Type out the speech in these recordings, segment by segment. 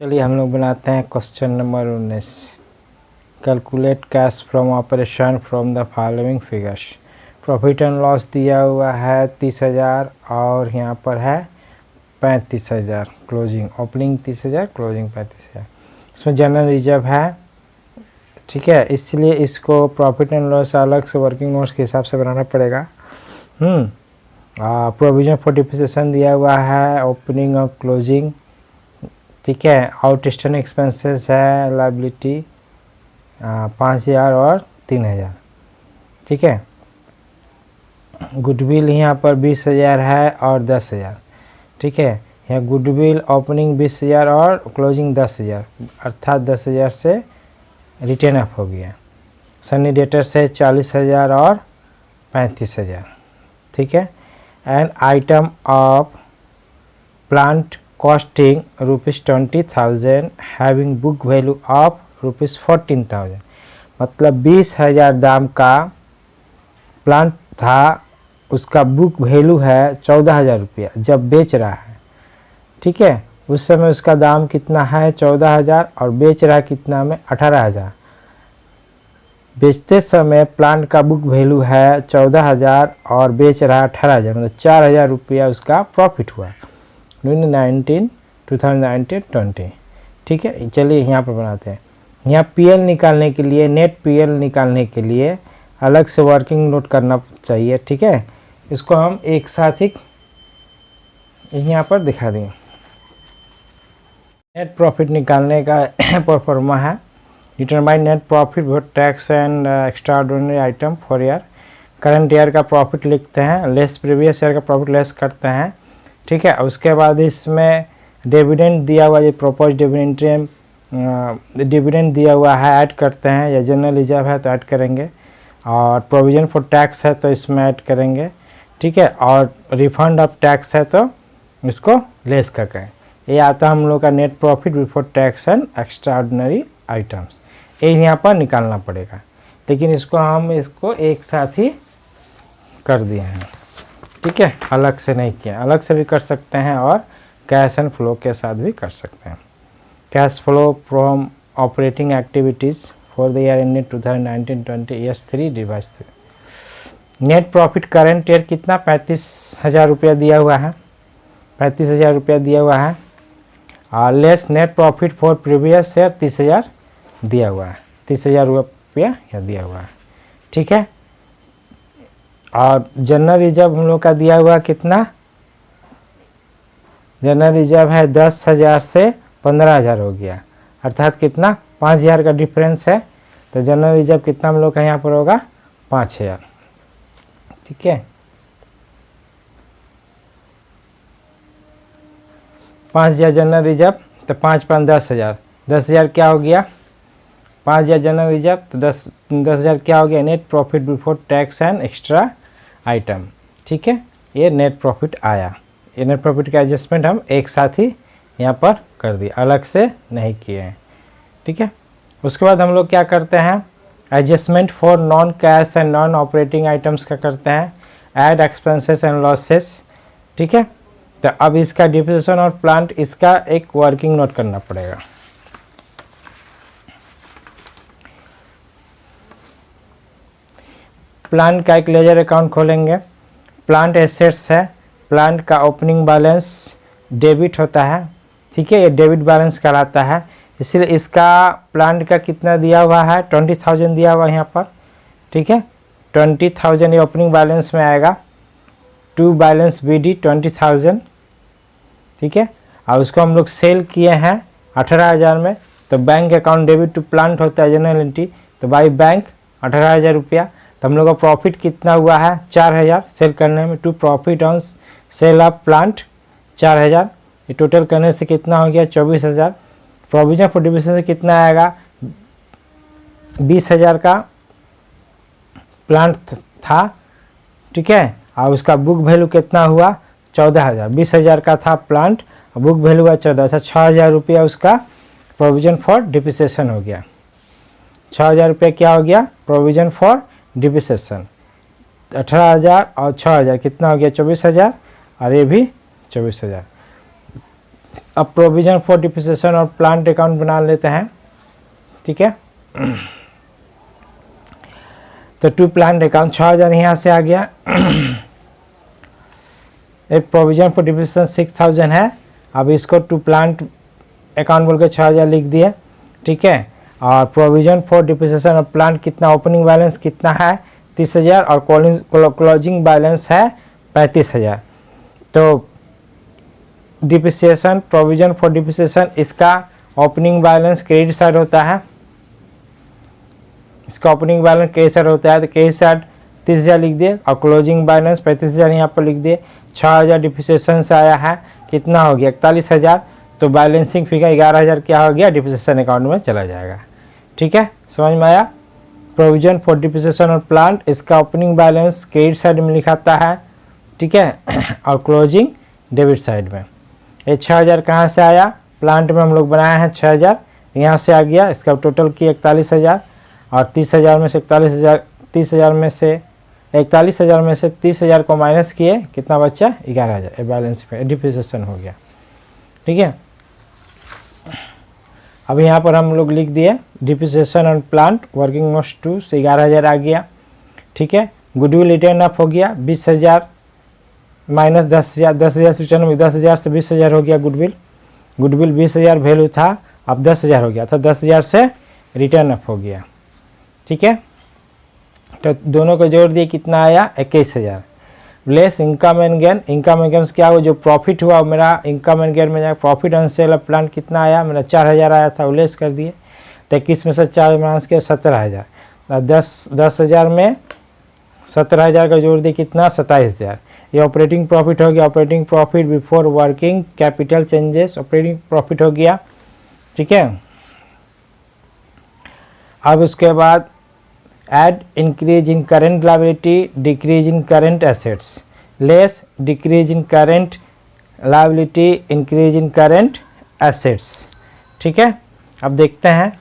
चलिए हम लोग बनाते हैं question number 19। Calculate cash from operation from the following figures. Profit and loss दिया हुआ है 30,000 और यहाँ पर है 35,000। Closing opening 30,000, closing 35,000। इसमें जनरल रिजर्व है, ठीक है, इसलिए इसको प्रॉफिट एंड लॉस अलग से वर्किंग नोट्स के हिसाब से बनाना पड़ेगा। प्रोविजन फॉर डिप्रिसिएशन दिया हुआ है, ओपनिंग और क्लोजिंग, ठीक है। आउटस्टैंडिंग एक्सपेंसेस है, लाइबिलिटी 5,000 और 3,000, ठीक है। गुडविल यहाँ पर 20,000 है और 10,000, ठीक है। यहाँ गुडविल ओपनिंग 20,000 और क्लोजिंग 10,000, अर्थात 10,000 से रिटर्न अप हो गया। सनी डेटर से 40,000 और 35,000, ठीक है। And item of plant costing ₹20,000 having book value of ₹14,000। मतलब 20,000 दाम का प्लांट था, उसका बुक वैल्यू है 14,000 रुपया जब बेच रहा है, ठीक है। उस समय उसका दाम कितना है 14,000 और बेच रहा है कितना में 18,000। बेचते समय प्लांट का बुक वैल्यू है 14,000 और बेच रहा है 18,000, मतलब 4,000 रुपया उसका प्रॉफिट हुआ 2019-20, ठीक है। चलिए यहाँ पर बनाते हैं। यहाँ पीएल निकालने के लिए, नेट पीएल निकालने के लिए अलग से वर्किंग नोट करना चाहिए, ठीक है। इसको हम एक साथ ही यहाँ पर दिखा देंगे। नेट प्रॉफिट निकालने का परफॉर्मा है, determine net profit with tax and extraordinary item for year. Current year का प्रॉफिट लिखते हैं, लेस प्रीवियस ईयर का प्रॉफिट लेस करते हैं, ठीक है। उसके बाद इसमें डिविडेंड दिया हुआ, ये प्रोपोज डिविडेंड दिया हुआ है, ऐड करते हैं। या जनरल रिजर्व है तो ऐड करेंगे, और प्रोविजन फॉर टैक्स है तो इसमें ऐड करेंगे, ठीक है। और रिफंड ऑफ टैक्स है तो इसको लेस कर करें। ये आता है हम लोग का net profit before tax and extra ordinary items. ये यहाँ पर निकालना पड़ेगा, लेकिन इसको हम एक साथ ही कर दिए हैं, ठीक है। अलग से नहीं किया, अलग से भी कर सकते हैं और कैश एंड फ्लो के साथ भी कर सकते हैं। Cash flow from operating activities for the year ended 2019-20 S3 device 3। Net profit current year कितना 35,000 रुपया दिया हुआ है, 35,000 रुपया दिया हुआ है। और less net profit for previous year 30,000 दिया हुआ है, 30,000 रुपया दिया हुआ है, ठीक है। और जनरल रिजर्व हम लोग का दिया हुआ कितना, जनरल रिजर्व है 10,000 से 15,000 हो गया, अर्थात कितना 5,000 का डिफरेंस है। तो जनरल रिजर्व कितना हम लोग का यहाँ पर होगा 5,000, ठीक है। 5,000 जनरल रिजर्व, तो 5×5 10,000, 10,000 क्या हो गया 5,000 जनरल रिजर्व, तो 10,000 क्या हो गया net profit before tax and extra item, ठीक है। ये नेट प्रॉफिट आया। ये नेट प्रॉफिट का एडजस्टमेंट हम एक साथ ही यहाँ पर कर दिए, अलग से नहीं किए हैं, ठीक है। उसके बाद हम लोग क्या करते हैं, adjustment for non cash and non operating items का करते हैं। ऐड एक्सपेंसेस एंड लॉसेस, ठीक है। तो अब इसका डिप्रिसिएशन और प्लांट, इसका एक वर्किंग नोट करना पड़ेगा। प्लांट का एक लेजर अकाउंट खोलेंगे। प्लांट एसेट्स है, प्लांट का ओपनिंग बैलेंस डेबिट होता है, ठीक है। ये डेबिट बैलेंस कहलाता है, इसलिए इसका प्लांट का कितना दिया हुआ है 20,000 दिया हुआ है यहाँ पर, ठीक है। 20,000 ये ओपनिंग बैलेंस में आएगा। टू बैलेंस BD 20,000, ठीक है। और उसको हम लोग सेल किए हैं 18,000 में, तो bank account debit to plant होता है जनरल एंट्री, तो बाई बैंक 18,000 रुपया। तो हम लोग का प्रॉफिट कितना हुआ है 4,000 सेल करने में। To profit on sale of plant 4,000, ये टोटल करने से कितना हो गया 24,000। प्रोविजन फॉर डिप्रिसिएशन कितना आएगा 20,000 का प्लांट था, ठीक है। और उसका बुक वैल्यू कितना हुआ 14,000। 20,000 का था प्लांट, बुक वैल्यू हुआ 14,000, 6,000 रुपया उसका प्रोविजन फॉर डिप्रिसिएशन हो गया। 6,000 रुपया क्या हो गया प्रोविजन फॉर डिप्रिसिएशन। 18,000 और 6,000 कितना हो गया 24,000, और ये भी 24,000। अब प्रोविजन फॉर डिप्रिसिएशन और प्लांट अकाउंट बना लेते हैं, ठीक है। तो टू प्लांट अकाउंट 6000 यहाँ से आ गया। एक प्रोविजन फॉर डिप्रिसिएशन 6000 है, अब इसको टू प्लांट अकाउंट बोल के 6000 लिख दिए, ठीक है। और प्रोविजन फॉर डिप्रिसिएशन और प्लांट कितना, ओपनिंग बैलेंस कितना है 30,000 और क्लोजिंग बैलेंस है 35,000। तो डिप्रिसिएशन, प्रोविजन फॉर डिप्रिसिएशन, इसका ओपनिंग बैलेंस क्रेडिट साइड होता है, इसका ओपनिंग बैलेंस क्रेडिट साइड होता है, तो क्रेडिट साइड 30,000 लिख दिए और क्लोजिंग बैलेंस 35,000 यहाँ पर लिख दिए। 6000 डिप्रिसिएशन से आया है, कितना हो गया 41,000, तो बैलेंसिंग फिगर 11,000 क्या हो गया, डिप्रिसिएशन अकाउंट में चला जाएगा, ठीक है। समझ में आया। प्रोविजन फॉर डिप्रिसिएशन और प्लांट, इसका ओपनिंग बैलेंस क्रेडिट साइड में लिखाता है, ठीक है, और क्लोजिंग डेबिट साइड में। ये 6000 कहाँ से आया, प्लांट में हम लोग बनाए हैं 6000, यहाँ से आ गया, इसका टोटल की 41,000 और 30,000 में से 41,000, 30,000 में से 41,000 में से 30,000 को माइनस किए, कितना बचा 11,000, ये बैलेंस पे डिप्रिसिएशन हो गया, ठीक है। अब यहाँ पर हम लोग लिख दिए depreciation on plant working notes 2 से 11,000 आ गया, ठीक है। गुडविल रिटर्न अप हो गया 20,000 माइनस 10,000, 10,000 से रिटर्न में 10,000 से 20,000 हो गया गुडविल, गुडविल 20,000 वैल्यू था, अब 10,000 हो गया, तो 10,000 से रिटर्न अप हो गया, ठीक है। तो दोनों को जोड़ दिए, कितना आया 21,000 less income and gain. Income and gain क्या हुआ, जो प्रॉफिट हुआ मेरा इनकम एंड गेन में जाए, profit on sale of plant कितना आया मेरा 4,000 आया था, वो लेस कर दिए, तो 21 में से 4 माइनस के 17,000, 10,000 में 17,000 का जोड़ दिए, कितना 27,000। ये ऑपरेटिंग प्रॉफिट हो गया, operating profit before working capital changes, operating profit हो गया, ठीक है। अब उसके बाद add increase in current liability, decrease in current assets, less decrease in current liability, increase in current assets, ठीक है। अब देखते हैं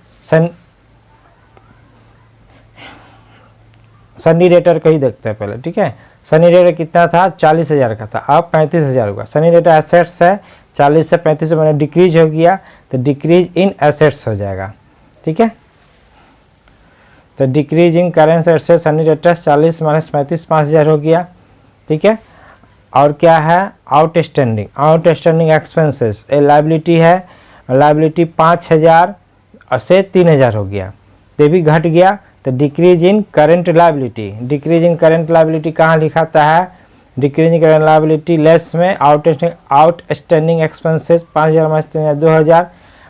सनी डेटर का ही देखते हैं पहले, ठीक है। सनी डेटर कितना था 40,000 का था, अब 35,000 हुआ। सनी डेटर एसेट्स है, 40 से 35 मैंने डिक्रीज हो गया, तो डिक्रीज इन एसेट्स हो जाएगा, ठीक है। तो decrease in current assets Sunny debtor 40 minus 35 5,000 हो गया, ठीक है। और क्या है आउटस्टैंडिंग एक्सपेंसेस, ए लायबिलिटी है, लायबिलिटी 5,000 से 3,000 हो गया, ये भी घट गया, तो decrease in current liability, decrease in current liability कहाँ लिखाता है, decrease in current liability less में आउटस्टैंडिंग एक्सपेंसेस 5,000 माइनस 3,000 2,000,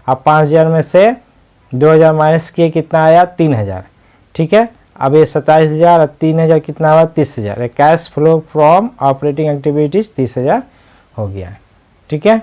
अब 5,000 में से 2,000 माइनस किए, कितना आया 3,000, ठीक है। अब ये 27,000 और 3,000 कितना हुआ 30,000, cash flow from operating activities 30,000 हो गया, ठीक है।